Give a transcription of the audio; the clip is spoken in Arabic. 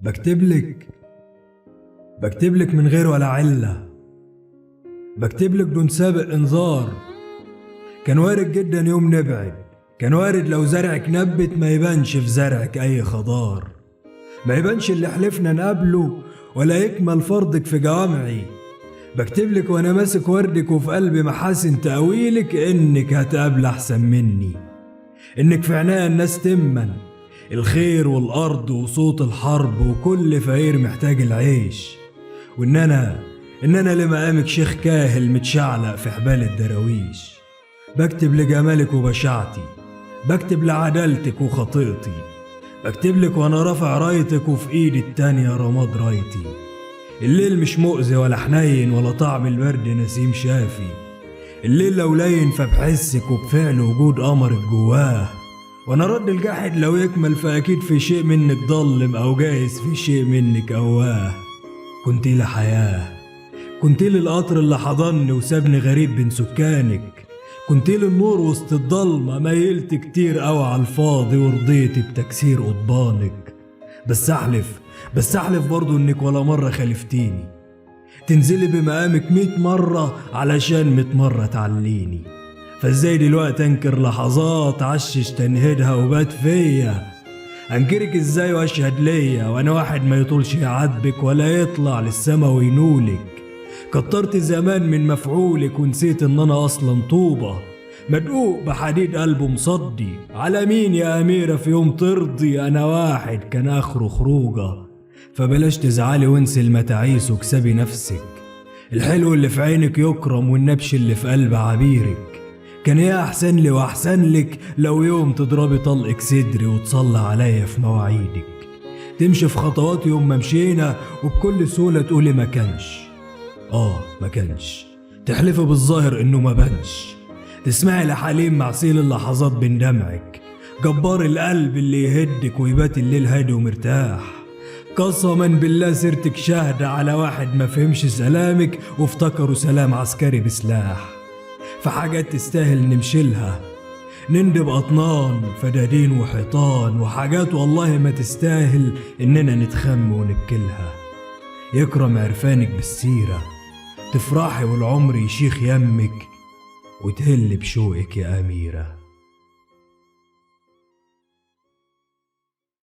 بكتبلك من غير ولا علة، بكتبلك دون سابق انذار. كان وارد جدا يوم نبعد، كان وارد لو زرعك نبت ما يبانش في زرعك اي خضار، ما يبانش اللي حلفنا نقابله ولا يكمل فرضك في جوامعي. بكتبلك وانا ماسك وردك وفي قلبي محاسن تأويلك انك هتقابل احسن مني، انك في عناية الناس تمن الخير والارض وصوت الحرب وكل فقير محتاج العيش، وان انا لمقامك شيخ كاهل متشعلق في حبال الدراويش. بكتب لجمالك وبشاعتي، بكتب لعدالتك وخطيئتي، بكتبلك وانا رافع رايتك وفي ايدي التانية رماد رايتي. الليل مش مؤذي ولا حنين ولا طعم الورد نسيم شافي، الليل لو لين فبحسك وبفعل وجود قمرك جواه، وانا رد الجاحد لو يكمل فاكيد في شيء منك ضلم او جايز في شيء منك اواه. كنتي لحياة، كنتي للقطر اللي حضني وسابني غريب بين سكانك، كنتي للنور وسط الضلمة ميلت كتير قوي على الفاضي ورضيتي بتكسير قضبانك. بس احلف برضو انك ولا مرة خالفتيني، تنزلي بمقامك 100 مرة علشان 100 مرة تعليني. فازاي دلوقتي انكر لحظات عشش تنهدها وبات فيا؟ انكرك ازاي واشهد ليا وانا واحد ما يطولش يعاتبك ولا يطلع للسما وينولك؟ كترت زمان من مفعولك ونسيت ان انا اصلا طوبة مدقوق بحديد قلبه مصدي. على مين يا اميرة في يوم ترضي؟ انا واحد كان اخره خروجه. فبلاش تزعلي وانسي المتاعيس وكسبي نفسك، الحلو اللي في عينك يكرم والنبش اللي في قلب عبيرك. كان ايه احسن لي واحسن لك لو يوم تضربي طلقك صدري وتصلي عليا في مواعيدك، تمشي في خطوات يوم ما مشينا وبكل سهولة تقولي ما كانش، تحلفي بالظاهر انه ما بانش، تسمعي لحليم معسيل اللحظات بين دمعك، جبار القلب اللي يهدك ويبات الليل هادي ومرتاح. قسما بالله سيرتك شاهدة على واحد ما فهمش سلامك وافتكروا سلام عسكري بسلاح. فحاجات تستاهل نمشيلها نندب أطنان فدادين وحيطان، وحاجات والله ما تستاهل إننا نتخم ونبكلها. يكرم عرفانك بالسيرة تفرحي والعمر يشيخ يمك وتهل بشوقك يا أميرة.